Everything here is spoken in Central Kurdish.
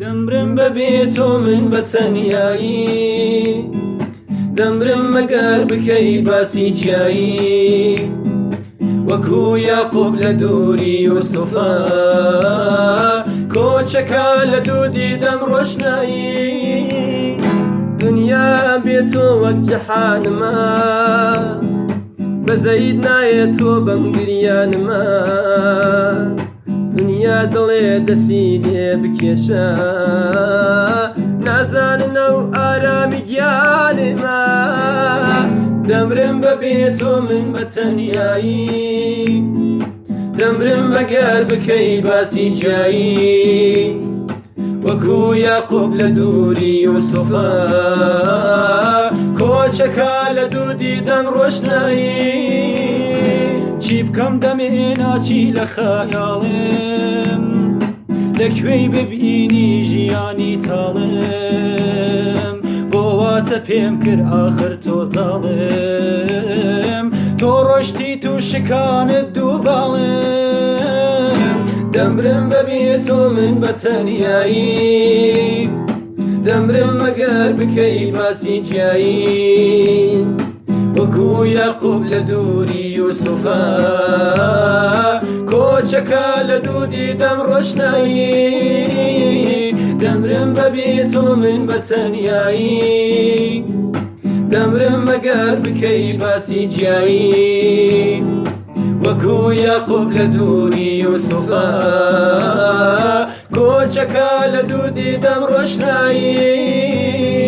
دەمرم بەبێ تۆ من بەتەنیایی، دەمرم مەگەر بکەی باسی چیایی، وەکو یاقوب لە دووری یوسوفە، کۆچەکە لە دوودی دەم ڕۆشنایی. دنیا بێتۆ وەک جەحانمە، بەزەید نایە تۆ بەم گریانمە. دنیا دڵێ دەسی لێ بکێشە، نازاننە و ئارامی گیانمە. دەمرم بەبێ تۆ من بەتەنیایی، دەمرم مەگەر بکەی باسی چیایی، وەکو یاقوب لە دووری یوسوفە، کۆچەکە لە دوودی دەم ڕۆشنایی. چی بکەم دەمێنا چی لە خەیاڵم، لەکوێی ببینی ژیانی تاڵم. بۆ واتە پێم کرد ئاخر تۆ زاڵم، تۆ ڕۆشتی تو شکانت دوو باڵم. دەمرم بەبێ تۆ من بەتەنیایی، دەمرم مەگەر بکەی باسی چیایی، وەکو یاقوب لە دووری یوسوفە، کۆچەکە لە دوودی دەم ڕۆشنایی. دەمرم بەبێ تۆ من بەتەنیایی، دەمرم مەگەر بکەی باسی جیایی، وەکو یاقوب لە دووری یوسوفە، کۆچەکە لە دوودی دەم ڕۆشنایی.